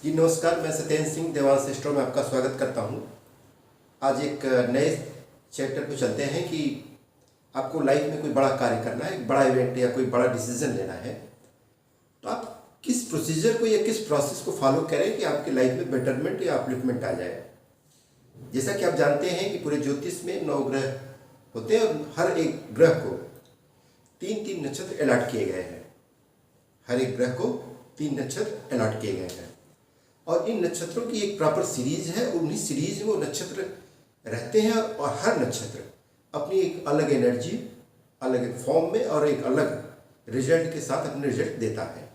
जी नमस्कार, मैं सत्येंद्र सिंह देवांश स्टोर में आपका स्वागत करता हूं। आज एक नए चैप्टर को चलते हैं कि आपको लाइफ में कोई बड़ा कार्य करना है, एक बड़ा इवेंट या कोई बड़ा डिसीजन लेना है, तो आप किस प्रोसीजर को या किस प्रोसेस को फॉलो करें कि आपकी लाइफ में बेटरमेंट या अपलिफ्टमेंट आ जाए। जैसा कि आप जानते हैं कि पूरे ज्योतिष में 9 ग्रह होते हैं और हर एक ग्रह को 3-3 नक्षत्र अलॉट किए गए हैं। हर एक ग्रह को 3 नक्षत्र अलॉट किए गए हैं और इन नक्षत्रों की एक प्रॉपर सीरीज है। उन्हीं सीरीज में वो नक्षत्र रहते हैं और हर नक्षत्र अपनी एक अलग एनर्जी, अलग एक फॉर्म में और एक अलग रिजल्ट के साथ अपने रिजल्ट देता है।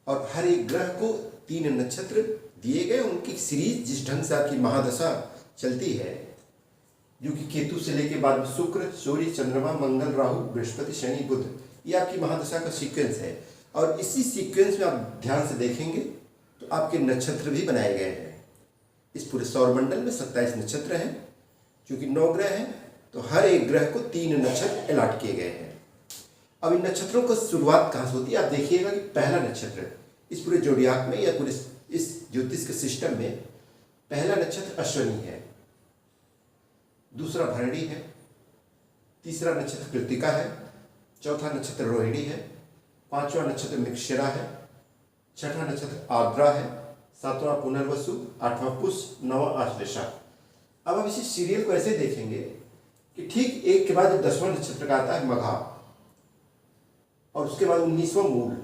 और हर एक ग्रह को 3 नक्षत्र दिए गए, उनकी सीरीज जिस ढंग से आपकी महादशा चलती है, जो कि केतु से लेके बाद में शुक्र, सूर्य, चंद्रमा, मंगल, राहु, बृहस्पति, शनि, बुध, ये आपकी महादशा का सीक्वेंस है। और इसी सीक्वेंस में आप ध्यान से देखेंगे तो आपके नक्षत्र भी बनाए गए हैं। इस पूरे सौरमंडल में 27 नक्षत्र हैं, क्योंकि 9 ग्रह हैं, तो हर एक ग्रह को 3 नक्षत्र अलॉट किए गए हैं। अब इन नक्षत्रों की शुरुआत कहाँ से होती है? आप देखिएगा कि पहला नक्षत्र इस पूरे जोडियाक में या पूरे इस ज्योतिष के सिस्टम में पहला नक्षत्र अश्विनी है, दूसरा भरणी है, तीसरा नक्षत्र कृत्तिका है, चौथा नक्षत्र रोहिणी है, पांचवा नक्षत्र मृगशिरा है, छठा नक्षत्र आर्द्रा है, सातवां पुनर्वसु, आठवां पुष्य, नवा आश्लेषा। अब आप इसी सीरियल को ऐसे देखेंगे कि ठीक एक के बाद 10वां नक्षत्र का आता है मघा और उसके बाद 19वां मूल।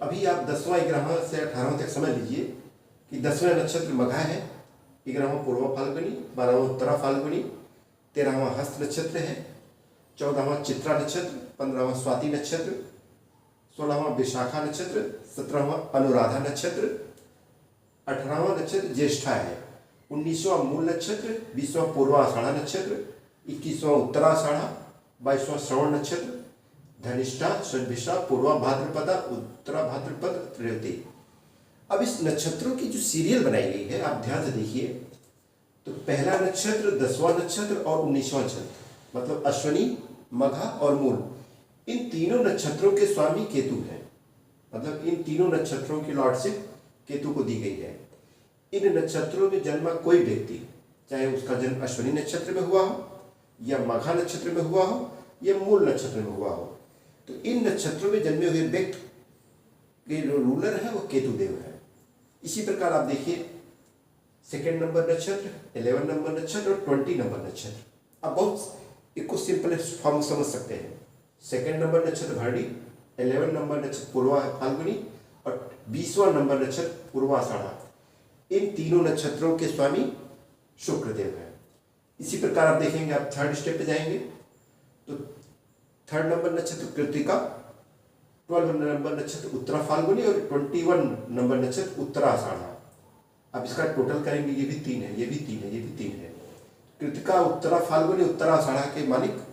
अभी आप 10वां 11वां से 18वां तक समझ लीजिए कि 10वां नक्षत्र मघा है, 11वां पूर्वा फाल्गुनी, 12वां उत्तरा फाल्गुनी, 13वां हस्त नक्षत्र है, 14वां चित्रा नक्षत्र, 15वां स्वाति नक्षत्र, 16वां विशाखा नक्षत्र, 17वां अनुराधा नक्षत्र, 18वां नक्षत्र ज्येष्ठा है, 19वां मूल नक्षत्र, 20वां पूर्वाषाढ़ा नक्षत्र, 21वां उत्तराषाढ़ा, 22वां श्रवण नक्षत्र, धनिष्ठा, षड्भिषा, पूर्वा भाद्रपदा, उत्तरा भाद्रपद, रेवती। अब इस नक्षत्रों की जो सीरियल बनाई गई है, आप ध्यान से देखिए तो पहला नक्षत्र, 10वां नक्षत्र और 19वां नक्षत्र, मतलब अश्विनी, मघा और मूल, इन तीनों नक्षत्रों के स्वामी केतु हैं। मतलब इन तीनों नक्षत्रों की लॉर्डशिप केतु को दी गई है। इन नक्षत्रों में जन्मा कोई व्यक्ति, चाहे उसका जन्म अश्विनी नक्षत्र में हुआ हो या मघा नक्षत्र में हुआ हो या मूल नक्षत्र में हुआ हो, तो इन नक्षत्रों में जन्मे हुए व्यक्ति के जो रूलर है वो केतु देव है। इसी प्रकार आप देखिए 2nd नंबर नक्षत्र, 11 नंबर नक्षत्र और 20 नंबर नक्षत्र। आप बहुत इसको सिंपल फॉर्म समझ सकते हैं। 2nd नंबर नक्षत्र भरणी, 11 नंबर नक्षत्र पूर्वा फाल्गुनी और 20वां नंबर नक्षत्र पूर्वाषाढ़ा। इन तीनों नक्षत्रों के स्वामी शुक्रदेव है। इसी प्रकार आप देखेंगे, आप 3rd स्टेप पे जाएंगे तो 3rd नंबर नक्षत्र कृत्तिका, 12 नंबर नक्षत्र उत्तरा फाल्गुनी और 21 नंबर नक्षत्र उत्तराषाढ़ा। अब इसका टोटल करेंगे, ये भी 3 है, ये भी 3 है, ये भी 3 है। कृत्तिका, उत्तरा फाल्गुनी, उत्तराषाढ़ा के मालिक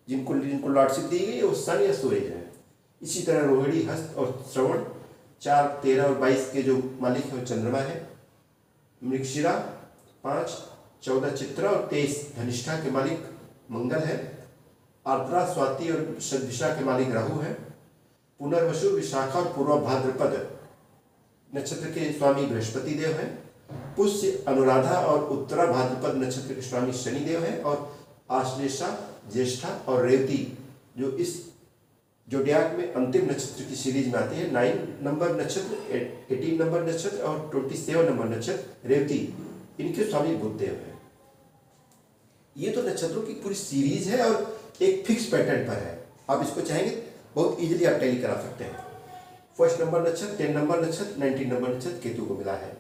जिनको लॉर्डशिप दी गई है वो सन या सूरज है। इसी तरह रोहिणी, हस्त और श्रवण 4, 13 और 22 के जो मालिक है वो चंद्रमा है। मृगशिरा 5, 14 चित्रा और 23 धनिष्ठा के मालिक मंगल है। आर्द्रा, स्वाति और षड्भिषा के मालिक राहु है। पुनर्वसु, विशाखा और पूर्वा भाद्रपद नक्षत्र के स्वामी बृहस्पति देव है। पुष्य, अनुराधा और उत्तरा भाद्रपद नक्षत्र के स्वामी शनि देव है। और आश्लेषा, ज्येष्ठा और रेवती जो इस जोडियाक में अंतिम नक्षत्र की सीरीज में आती है, 9 नंबर नक्षत्र, 18 नंबर नक्षत्र और 27 नंबर नक्षत्र रेवती, इनके स्वामी बुधदेव है। ये तो नक्षत्रों की पूरी सीरीज है और एक फिक्स पैटर्न पर है। आप इसको चाहेंगे बहुत इजीली आप टैली करा सकते हैं। 1st नंबर नक्षत्र, 10 नंबर नक्षत्र, 19 नंबर नक्षत्र केतु को मिला है।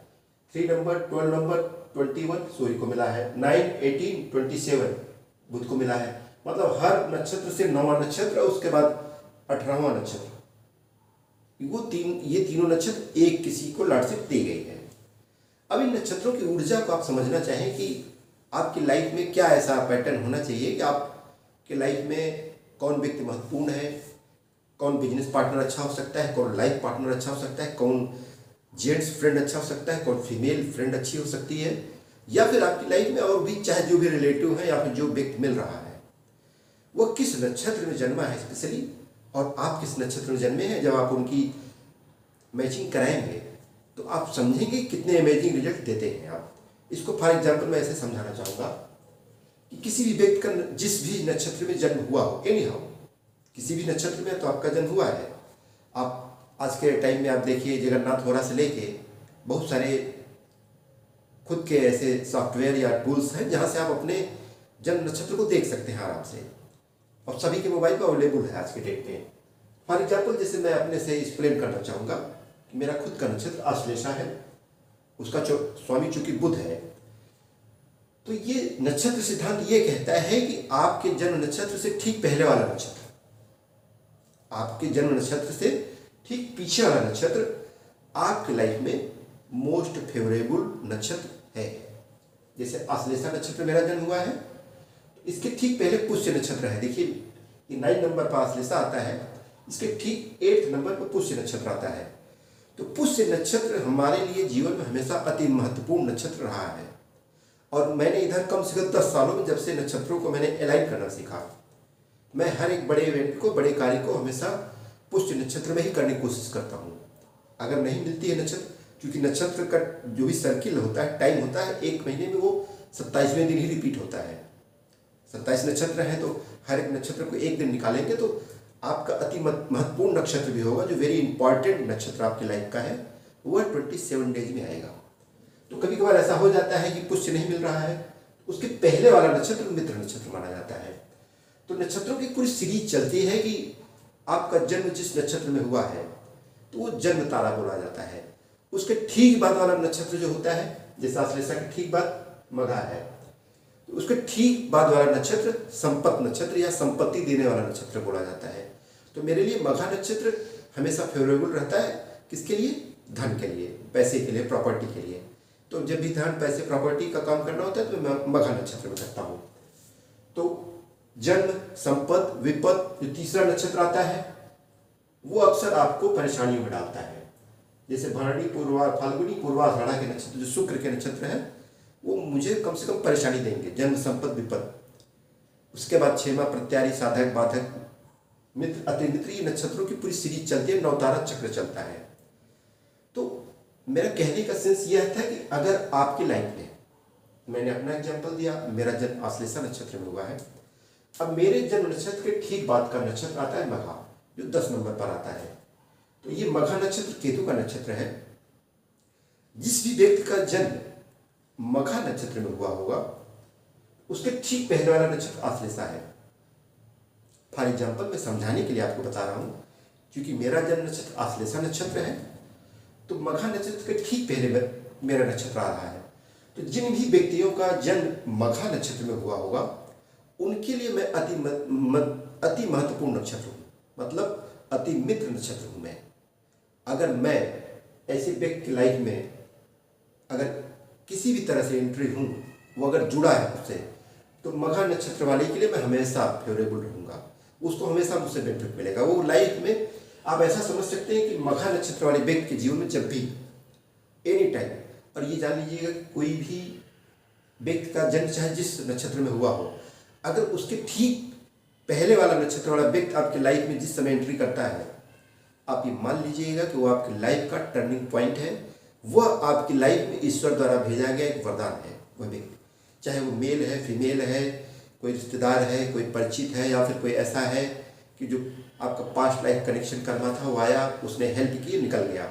3 नंबर, 12 नंबर, 21 सूर्य को मिला है। 9, 18, 27 बुध को मिला है। मतलब हर नक्षत्र से 9वां नक्षत्र, उसके बाद 18वां नक्षत्र, ये तीनों नक्षत्र एक किसी को लॉर्डशिप दी गई है। अब इन नक्षत्रों की ऊर्जा को आप समझना चाहें कि आपकी लाइफ में क्या ऐसा पैटर्न होना चाहिए कि आपके लाइफ में कौन व्यक्ति महत्वपूर्ण है, कौन बिजनेस पार्टनर अच्छा हो सकता है, कौन लाइफ पार्टनर अच्छा हो सकता है, कौन जेंट्स फ्रेंड अच्छा हो सकता है, कौन फीमेल फ्रेंड अच्छी हो सकती है, या फिर आपकी लाइफ में और भी चाहे जो भी रिलेटिव है या फिर जो व्यक्ति मिल रहा है वो किस नक्षत्र में जन्मा है स्पेशली, और आप किस नक्षत्र में जन्मे हैं। जब आप उनकी मैचिंग कराएंगे तो आप समझेंगे कितने अमेजिंग रिजल्ट देते हैं आप। इसको फॉर एग्जाम्पल मैं ऐसे समझाना चाहूँगा कि किसी भी व्यक्ति का जिस भी नक्षत्र में जन्म हुआ हो, एनी हाउ किसी भी नक्षत्र में तो आपका जन्म हुआ है। आप आज के टाइम में आप देखिए जगन्नाथ होरा से लेके बहुत सारे खुद के ऐसे सॉफ्टवेयर या टूल्स हैं जहाँ से आप अपने जन्म नक्षत्र को देख सकते हैं आराम से, और सभी के मोबाइल पर अवेलेबल है आज के डेट में। फॉर एग्जाम्पल जैसे मैं अपने से एक्सप्लेन करना चाहूँगा कि मेरा खुद का नक्षत्र आश्लेषा है, उसका स्वामी चूंकि बुध है। तो ये नक्षत्र सिद्धांत ये कहता है कि आपके जन्म नक्षत्र से ठीक पहले वाला नक्षत्र, आपके जन्म नक्षत्र से ठीक पीछे वाला नक्षत्र आपकी लाइफ में मोस्ट फेवरेबल नक्षत्र है। जैसे आश्लेषा नक्षत्र मेरा जन्म हुआ है, इसके ठीक पहले पुष्य नक्षत्र है। देखिए ये 9 नंबर पर आश्लेषा आता है, इसके ठीक 8 नंबर पर पुष्य नक्षत्र आता है। तो पुष्य नक्षत्र हमारे लिए जीवन में हमेशा अति महत्वपूर्ण नक्षत्र रहा है। और मैंने इधर कम से कम 10 सालों में जब से नक्षत्रों को मैंने अलाइन करना सीखा, मैं हर एक बड़े इवेंट को, बड़े कार्य को हमेशा पुष्य नक्षत्र में ही करने की कोशिश करता हूँ। अगर नहीं मिलती है नक्षत्र, क्योंकि नक्षत्र का जो भी सर्किल होता है, टाइम होता है, एक महीने में वो 27वें दिन ही रिपीट होता है। 27 नक्षत्र हैं तो हर एक नक्षत्र को एक दिन निकालेंगे तो आपका अति महत्वपूर्ण नक्षत्र भी होगा, जो वेरी इंपॉर्टेंट नक्षत्र आपकी लाइफ का है, वह 27 डेज में आएगा। तो कभी कभार ऐसा हो जाता है कि पुष्य नहीं मिल रहा है, उसके पहले वाला नक्षत्र मित्र नक्षत्र माना जाता है। तो नक्षत्रों की पूरी सीरीज चलती है कि आपका जन्म जिस नक्षत्र में हुआ है तो वो जन्म तारा बोला जाता है। उसके ठीक बाद वाला नक्षत्र जो होता है, जैसे आश्लेषा के ठीक बाद मघा है, तो उसके ठीक बाद वाला नक्षत्र संपत नक्षत्र या संपत्ति देने वाला नक्षत्र बोला जाता है। तो मेरे लिए मघा नक्षत्र हमेशा फेवरेबल रहता है। किसके लिए? धन के लिए, पैसे के लिए, प्रॉपर्टी के लिए। तो जब भी धन, पैसे, प्रॉपर्टी का काम करना होता है तो मैं मघा नक्षत्र में करता हूँ। तो जन्म, संपत, विपत, जो तीसरा नक्षत्र आता है वो अक्सर आपको परेशानियों में डालता है। जैसे भरणी, पूर्वा, फाल्गुनी, पूर्वाषाढ़ा के नक्षत्र जो शुक्र के नक्षत्र हैं वो मुझे कम से कम परेशानी देंगे। जन्म, संपत, विपत। उसके बाद क्षेमा, प्रत्यारी, साधक, बाधक, मित्र, अति मित्र, ये नक्षत्रों की पूरी सीरीज चलती है, नवतारा चक्र चलता है। तो मेरा कहने का सेंस यह था कि अगर आपकी लाइफ में, मैंने अपना एग्जाम्पल दिया, मेरा जन्म आश्लेषा नक्षत्र में हुआ है। अब मेरे जन्म नक्षत्र के ठीक बाद का नक्षत्र आता है मघा, जो 10 नंबर पर आता है। तो ये मघा नक्षत्र केतु का नक्षत्र है। जिस भी व्यक्ति का जन्म मघा नक्षत्र में हुआ होगा उसके ठीक पहले वाला नक्षत्र आश्लेषा है। फॉर एग्जाम्पल मैं समझाने के लिए आपको बता रहा हूँ, क्योंकि मेरा जन्म नक्षत्र आश्लेषा नक्षत्र है तो मघा नक्षत्र के ठीक पहले मेरा नक्षत्र आ रहा है। तो जिन भी व्यक्तियों का जन्म मघा नक्षत्र में हुआ होगा उनके लिए मैं अति महत्वपूर्ण नक्षत्र हूँ, मतलब अति मित्र नक्षत्र हूँ मैं। अगर मैं ऐसे व्यक्ति की लाइफ में अगर किसी भी तरह से एंट्री हूँ, वो अगर जुड़ा है उससे, तो मघा नक्षत्र वाले के लिए मैं हमेशा फेवरेबल रहूँगा, उसको हमेशा मुझसे बेनिफिट मिलेगा। वो लाइफ में आप ऐसा समझ सकते हैं कि मघा नक्षत्र वाले व्यक्ति के जीवन में जब भी एनी टाइम, और ये जान लीजिएगा कोई भी व्यक्ति का जन्म चाहे जिस नक्षत्र में हुआ हो, अगर उसके ठीक पहले वाला नक्षत्र वाला व्यक्ति आपकी लाइफ में जिस समय एंट्री करता है, आप ये मान लीजिएगा कि वो आपकी लाइफ का टर्निंग पॉइंट है। वह आपकी लाइफ में ईश्वर द्वारा भेजा गया एक वरदान है। वह व्यक्ति चाहे वो मेल है, फीमेल है, कोई रिश्तेदार है, कोई परिचित है, या फिर कोई ऐसा है कि जो आपका पास्ट लाइफ कनेक्शन करना था वो आया, उसने हेल्प की, निकल गया।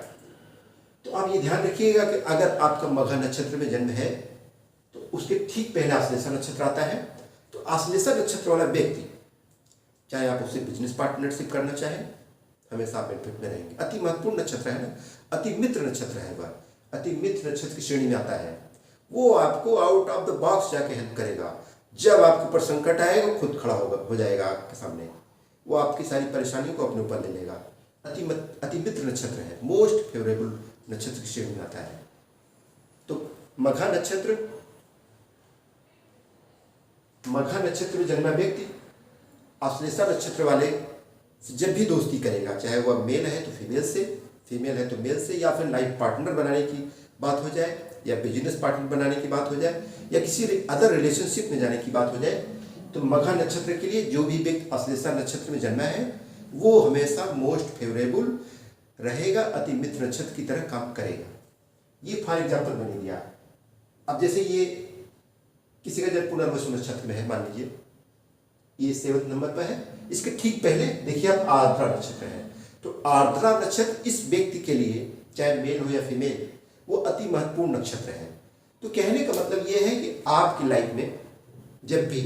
तो आप ये ध्यान रखिएगा कि अगर आपका मघा नक्षत्र में जन्म है तो उसके ठीक पहले आश्लेषा नक्षत्र आता है। तो आश्लेषा नक्षत्र वाला व्यक्ति, चाहे आप उससे बिजनेस पार्टनरशिप करना चाहें, हमेशा आप बेनिफिट में रहेंगे। अति महत्वपूर्ण नक्षत्र है ना, अति मित्र नक्षत्र है वह, अति मित्र नक्षत्र की श्रेणी में आता है। वो आपको आउट ऑफ द बॉक्स जाके हेल्प करेगा। जब आपके ऊपर संकट आएगा वो खुद खड़ा हो जाएगा आपके सामने, वो आपकी सारी परेशानियों को अपने ऊपर ले लेगा। अति मित्र नक्षत्र है, मोस्ट फेवरेबल नक्षत्र की श्रेणी में आता है। तो मघा नक्षत्र में जन्मा व्यक्ति आश्लेषा नक्षत्र वाले से जब भी दोस्ती करेगा, चाहे वह मेल है तो फीमेल से, फीमेल है तो मेल से, या फिर लाइफ पार्टनर बनाने की बात हो जाए, या बिजनेस पार्टनर बनाने की बात हो जाए, या किसी अदर रिलेशनशिप में जाने की बात हो जाए, तो मघा नक्षत्र के लिए जो भी व्यक्ति आश्लेषा नक्षत्र में जन्मा है वो हमेशा मोस्ट फेवरेबल रहेगा, अति मित्र नक्षत्र की तरह काम करेगा। फॉर एग्जाम्पल बन गया। अब जैसे ये किसी का जन्म पुनर्वसु नक्षत्र में है, मान लीजिए ये 7 नंबर पर है, इसके ठीक पहले देखिए आप आर्द्रा नक्षत्र है। तो आर्द्रा नक्षत्र इस व्यक्ति के लिए, चाहे मेल हो या फीमेल, वो अति महत्वपूर्ण नक्षत्र है। तो कहने का मतलब ये है कि आपकी लाइफ में जब भी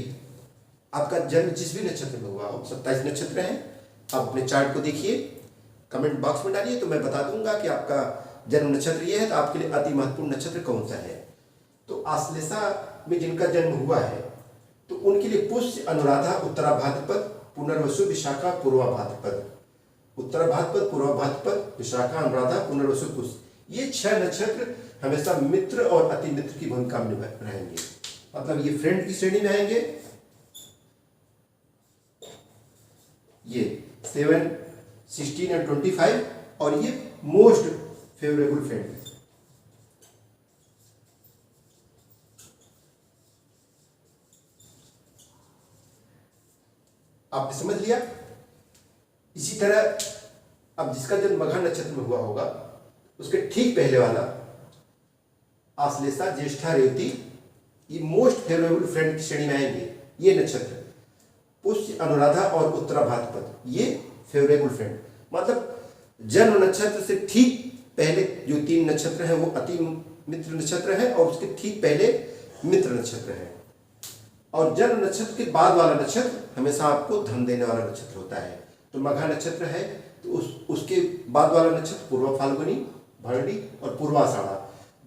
आपका जन्म जिस भी नक्षत्र में हुआ हो, 27 नक्षत्र है, आप अपने चार्ट को देखिए, कमेंट बॉक्स में डालिए, तो मैं बता दूंगा कि आपका जन्म नक्षत्र ये है, तो आपके लिए अति महत्वपूर्ण नक्षत्र कौन सा है। तो आश्लेषा में जिनका जन्म हुआ है तो उनके लिए पुष्य, अनुराधा, उत्तरा भाद्रपद, पुनर्वसु, विशाखा, पूर्वा भाद्रपद, उत्तरा भाद्रपद, पूर्वा भाद्रपद, विशाखा, अनुराधा, पुनर्वसु, पुष्य, ये 6 नक्षत्र हमेशा मित्र और अति मित्र की भूमिका में रहेंगे। मतलब ये फ्रेंड की श्रेणी में आएंगे। ये 7, 16 और 25, और ये मोस्ट फेवरेबल फ्रेंड। आपने समझ लिया। इसी तरह अब जिसका जन्म मघा नक्षत्र में हुआ होगा उसके ठीक पहले वाला आश्लेषा, ज्येष्ठा, रेवती, ये मोस्ट फेवरेबल फ्रेंड की श्रेणी में आएंगे। ये नक्षत्र पुष्य, अनुराधा और उत्तरा भाद्रपद, ये फेवरेबल फ्रेंड। मतलब जन्म नक्षत्र से ठीक पहले जो 3 नक्षत्र हैं वो अति मित्र नक्षत्र है, और उसके ठीक पहले मित्र नक्षत्र है। और जन्म नक्षत्र के बाद वाला नक्षत्र हमेशा आपको धन देने वाला नक्षत्र होता है। तो मघा नक्षत्र है तो उसके बाद वाला नक्षत्र पूर्वा फाल्गुनी, भरणी और पूर्वाषाढ़ा,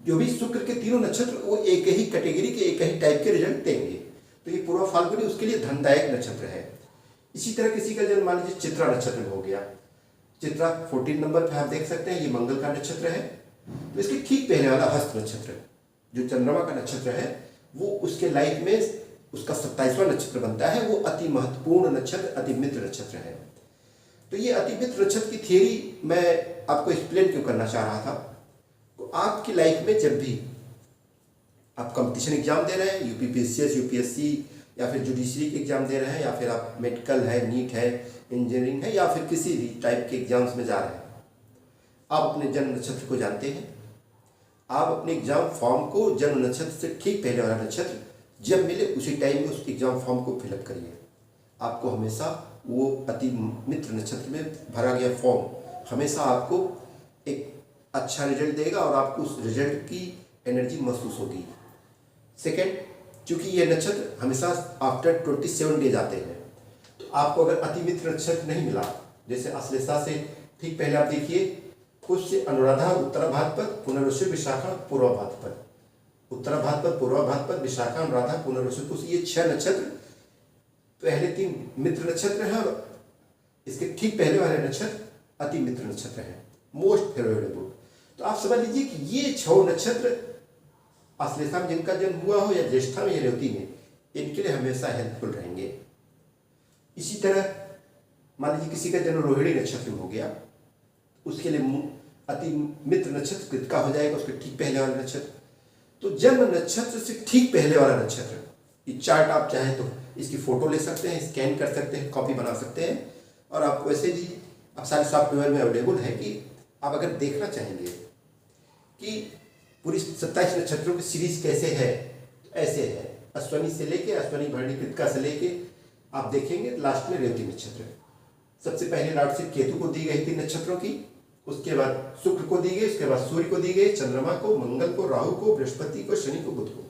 जो भी शुक्र के तीनों नक्षत्र वो एक ही कैटेगरी के, एक ही टाइप के रिजल्ट देंगे। तो ये पूर्वा फाल्गुनी उसके लिए धनदायक नक्षत्र है। इसी तरह किसी का जन्म मान लीजिए चित्रा नक्षत्र में हो गया। चित्रा 14 नंबर पर आप देख सकते हैं, ये मंगल का नक्षत्र है। तो इसके ठीक पहले वाला हस्त नक्षत्र जो चंद्रमा का नक्षत्र है, वो उसके लाइफ में उसका 27वां नक्षत्र बनता है। वो अति महत्वपूर्ण नक्षत्र, अति मित्र नक्षत्र है। तो ये अति मित्र नक्षत्र की थियरी मैं आपको एक्सप्लेन क्यों करना चाह रहा था। तो आपकी लाइफ में जब भी आप कंपटीशन एग्जाम दे रहे हैं, यूपीपीसीएस, यूपीएससी, या फिर जुडिशरी के एग्जाम दे रहे हैं, या फिर आप मेडिकल है, नीट है, इंजीनियरिंग है, या फिर किसी भी टाइप के एग्जाम्स में जा रहे हैं, आप अपने जन्म नक्षत्र को जानते हैं। आप अपने एग्जाम फॉर्म को जन्म नक्षत्र से ठीक पहले वाला नक्षत्र जब मिले उसी टाइम में उस एग्जाम फॉर्म को फिलअप करिए। आपको हमेशा वो अति मित्र नक्षत्र में भरा गया फॉर्म हमेशा आपको एक अच्छा रिजल्ट देगा, और आपको उस रिजल्ट की एनर्जी महसूस होगी। सेकेंड, चूंकि ये नक्षत्र हमेशा आफ्टर 27 डेज आते हैं, तो आपको अगर अति मित्र नक्षत्र नहीं मिला, जैसे आश्लेषा से ठीक पहले आप देखिए पुष्य, अनुराधा, उत्तरा भाद्रपद, पुनर्वसु, विशाखा, पूर्वा भाद्रपद, उत्तरा भाद्रपद, पूर्वा भाद्रपद, विशाखा, अनुराधा, पुनर्वसु, पुष्य, ये 6 नक्षत्र पहले 3 मित्र नक्षत्र हैं, और इसके ठीक पहले वाले नक्षत्र अति मित्र नक्षत्र हैं, मोस्ट फेवरेबल। तो आप समझ लीजिए कि ये 6 नक्षत्र आश्लेषा में जिनका जन्म हुआ हो, या ज्येष्ठा में या रेवती में, इनके लिए हमेशा हेल्पफुल रहेंगे। इसी तरह मान लीजिए किसी का जन्म रोहिणी नक्षत्र में हो गया, उसके लिए अति मित्र नक्षत्र कृतिका हो जाएगा, उसके ठीक पहले वाला नक्षत्र। तो जन्म नक्षत्र से ठीक पहले वाला नक्षत्र, ये चार्ट आप चाहें तो इसकी फोटो ले सकते हैं, स्कैन कर सकते हैं, कॉपी बना सकते हैं, और आप वैसे भी आप सारे सॉफ्टवेयर में अवेलेबल है कि आप अगर देखना चाहेंगे कि पूरी 27 नक्षत्रों की सीरीज कैसे है, तो ऐसे है। अश्वनी से लेके अश्वनी, भरणी, कृतिका से लेके आप देखेंगे लास्ट में रेवती नक्षत्र। सबसे पहले लॉर्डशिप केतु को दी गई थी नक्षत्रों की, उसके बाद शुक्र को दी गई, उसके बाद सूर्य को दी गई, चंद्रमा को, मंगल को, राहु को, बृहस्पति को, शनि को, बुध को।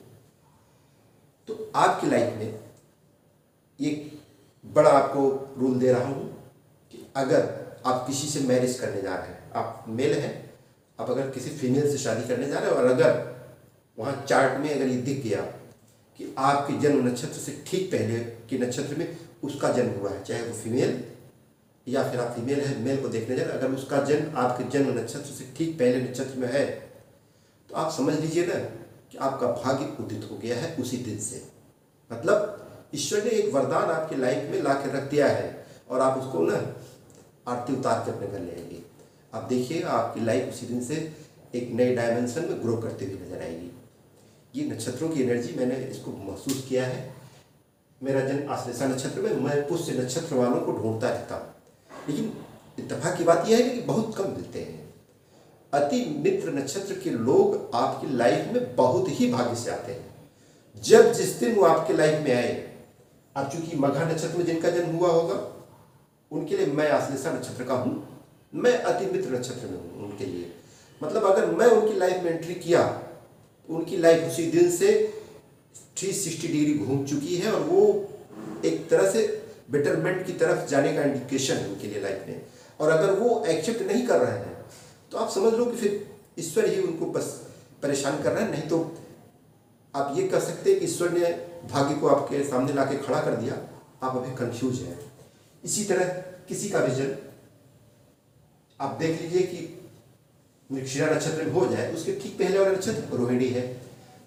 तो आपकी लाइफ में ये बड़ा आपको रूल दे रहा हूँ कि अगर आप किसी से मैरिज करने जा रहे हैं, आप मेल हैं, आप अगर किसी फीमेल से शादी करने जा रहे हैं, और अगर वहाँ चार्ट में अगर ये दिख गया कि आपके जन्म नक्षत्र से ठीक पहले के नक्षत्र में उसका जन्म हुआ है, चाहे वो फीमेल या फिर आप फीमेल है, मेल को देखने जा रहे हैं, अगर उसका जन्म आपके जन्म नक्षत्र से ठीक पहले नक्षत्र में है, तो आप समझ लीजिए ना कि आपका भाग्य उदित हो गया है उसी दिन से। मतलब ईश्वर ने एक वरदान आपकी लाइफ में ला के रख दिया है, और आप उसको ना आरती उतार के अपने घर ले आएंगे। आप देखिएगा आपकी लाइफ उसी दिन से एक नए डायमेंशन में ग्रो करते हुए नजर आएगी। ये नक्षत्रों की एनर्जी मैंने इसको महसूस किया है। मेरा जन्म आश्लेषा नक्षत्र में, मैं पुष्य नक्षत्र वालों को ढूंढता रहता हूँ, लेकिन इत्तेफाक की बात यह है कि बहुत कम मिलते हैं। अति मित्र नक्षत्र के लोग आपकी लाइफ में बहुत ही भाग्य से आते हैं। जब जिस दिन वो आपके लाइफ में आए, अब चूंकि मघा नक्षत्र में जिनका जन्म हुआ होगा उनके लिए मैं आश्लेषा नक्षत्र का हूँ, मैं अति मित्र नक्षत्र में हूँ उनके लिए। मतलब अगर मैं उनकी लाइफ में एंट्री किया, उनकी लाइफ उसी दिन से 360 डिग्री घूम चुकी है और वो एक तरह से बेटरमेंट की तरफ जाने का इंडिकेशन है उनके लिए लाइफ में। और अगर वो एक्सेप्ट नहीं कर रहे हैं तो आप समझ लो कि फिर ईश्वर ही उनको बस परेशान कर रहे हैं। नहीं तो आप ये कह सकते हैं कि ईश्वर ने भाग्य को आपके सामने ला के खड़ा कर दिया, आप अभी कंफ्यूज हैं। इसी तरह किसी का विजन आप देख लीजिए कि मृगशिरा नक्षत्र में हो जाए, उसके ठीक पहले वाला नक्षत्र रोहिणी है।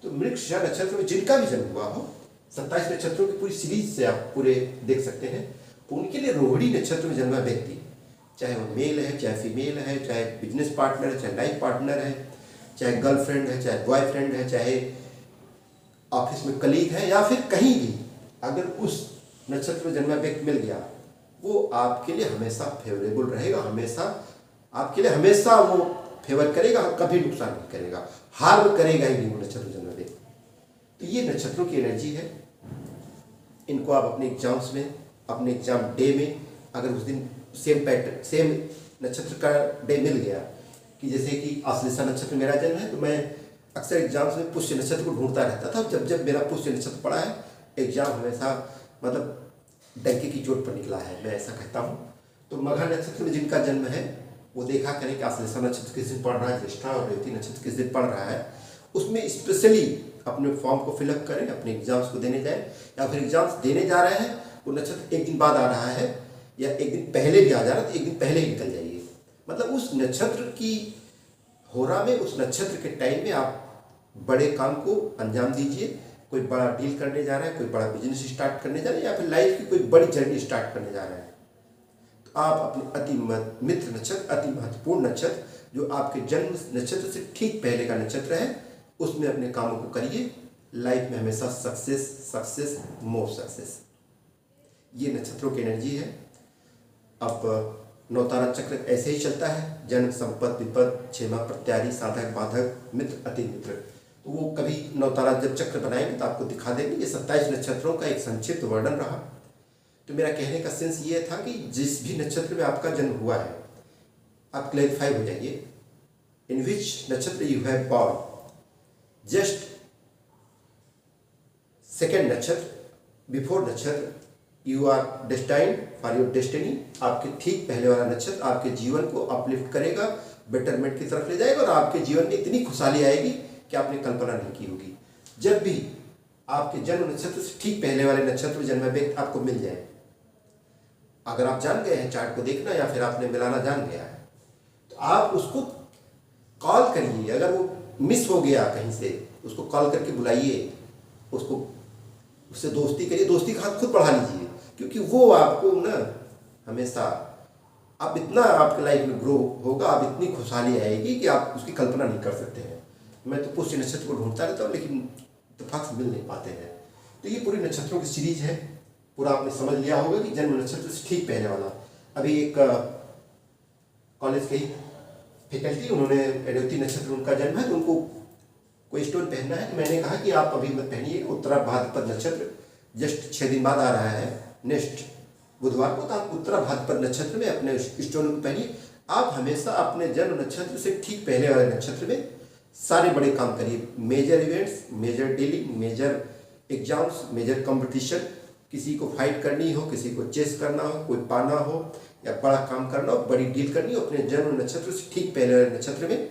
तो मृगशिरा नक्षत्र में जिनका भी जन्म हुआ हो, 27 नक्षत्रों की पूरी सीरीज से आप पूरे देख सकते हैं, उनके लिए रोहिणी नक्षत्र में जन्मा व्यक्ति, चाहे वो मेल है, चाहे फीमेल है, चाहे बिजनेस पार्टनर है, चाहे लाइफ पार्टनर है, चाहे गर्लफ्रेंड है, चाहे बॉयफ्रेंड है, चाहे ऑफिस में कलीग है, या फिर कहीं भी अगर उस नक्षत्र में जन्मा व्यक्ति मिल गया, वो आपके लिए हमेशा फेवरेबल रहेगा, हमेशा आपके लिए हमेशा वो फेवर करेगा, कभी नुकसान नहीं करेगा, हार्म करेगा ही नहीं वो नक्षत्र जन्मा व्यक्ति। तो ये नक्षत्रों की एनर्जी है। इनको आप अपने एग्जाम्स में, अपने एग्जाम डे में, अगर उस दिन सेम पैटर्न, सेम नक्षत्र का डे मिल गया, कि जैसे कि आश्लेषा नक्षत्र मेरा जन्म है, तो मैं अक्सर एग्जाम्स में पुष्य नक्षत्र को ढूंढता रहता था। जब जब मेरा पुष्य नक्षत्र पड़ा है, एग्जाम हमेशा मतलब डंके की चोट पर निकला है, मैं ऐसा कहता हूँ। तो मघा नक्षत्र में जिनका जन्म है वो देखा करें कि आश्लेषा नक्षत्र किस दिन पढ़ रहा है, ज्येष्ठा और रेवती नक्षत्र किस दिन पढ़ रहा है, उसमें स्पेशली अपने फॉर्म को फिलअप करें, अपने एग्जाम्स को देने जाएं, या फिर एग्जाम्स देने जा रहे हैं, वो नक्षत्र एक दिन बाद आ रहा है या एक दिन पहले भी आ जा रहा है, तो एक दिन पहले ही निकल जाइए। मतलब उस नक्षत्र की होरा में, उस नक्षत्र के टाइम में आप बड़े काम को अंजाम दीजिए। कोई बड़ा डील करने जा रहा है, कोई बड़ा बिजनेस स्टार्ट करने जा रहा है, या फिर लाइफ की कोई बड़ी जर्नी स्टार्ट करने जा रहा है, तो आप अपने अति मित्र नक्षत्र, अति महत्वपूर्ण नक्षत्र, जो आपके जन्म नक्षत्र से ठीक पहले का नक्षत्र है, उसमें अपने कामों को करिए। लाइफ में हमेशा सक्सेस, सक्सेस, मोर सक्सेस, ये नक्षत्रों की एनर्जी है। अब नौतारा चक्र ऐसे ही चलता है, जन्म, संपत, विपद, क्षेमा, प्रत्यारी, साधक, बाधक, मित्र, अति मित्र। तो वो कभी नौतारा जब चक्र बनाएंगे तो आपको दिखा देंगे। ये 27 नक्षत्रों का एक संक्षिप्त वर्णन रहा। तो मेरा कहने का सेंस ये था कि जिस भी नक्षत्र में आपका जन्म हुआ है, आप क्लैरिफाई हो जाइए in which nakshatra you have born. Just second nakshatra before nakshatra you are destined for your destiny. आपके ठीक पहले वाला नक्षत्र आपके जीवन को अपलिफ्ट करेगा, बेटरमेंट की तरफ ले जाएगा, और आपके जीवन में इतनी खुशहाली आएगी कि आपने कल्पना नहीं की होगी। जब भी आपके जन्म नक्षत्र से ठीक पहले वाले नक्षत्र में जन्म व्यक्ति आपको मिल जाए, अगर आप जान गए हैं चार्ट को देखना, या फिर आपने मिलाना जान गया है, तो आप उसको कॉल करिए। अगर वो मिस हो गया कहीं से, उसको कॉल करके बुलाइए, उसको उससे दोस्ती करिए, दोस्ती का हाथ खुद बढ़ा लीजिए, क्योंकि वो आपको ना हमेशा, आप इतना आपके लाइफ में ग्रो होगा, आप इतनी खुशहाली आएगी कि आप उसकी कल्पना नहीं कर सकते हैं। मैं तो पुष्य नक्षत्र को ढूंढता रहता हूँ, लेकिन इत्तेफाक से मिल नहीं पाते हैं। तो ये पूरी नक्षत्रों की सीरीज है, पूरा आपने समझ लिया होगा कि जन्म नक्षत्र से ठीक पहले वाला। अभी एक कॉलेज के ही फैकल्टी, उन्होंने रेवती नक्षत्र उनका जन्म है, तो उनको कोई स्टोन पहनना है, तो मैंने कहा कि आप अभी मत पहनिए, उत्तरा भाद्रपद नक्षत्र जस्ट 6 दिन बाद आ रहा है, नेक्स्ट बुधवार को, तो आप उत्तरा भाद्रपद नक्षत्र में अपने स्टोन को पहनिए। आप हमेशा अपने जन्म नक्षत्र से ठीक पहले वाले नक्षत्र में सारे बड़े काम करिए, major events, major dealing, major exams, major competition, किसी को फाइट करनी हो, किसी को चेस करना हो, कोई पाना हो, या बड़ा काम करना हो, बड़ी डील करनी हो, अपने जन्म नक्षत्र से ठीक पहले वाले नक्षत्र में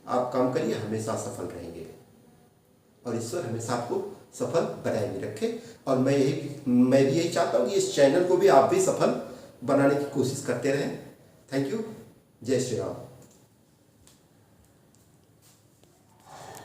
आप काम करिए, हमेशा सफल रहेंगे, और ईश्वर हमेशा आपको सफल बनाए भी रखे। और मैं भी यही चाहता हूँ कि इस चैनल को भी आप भी सफल बनाने की कोशिश करते रहें। Thank you. जय श्री राम।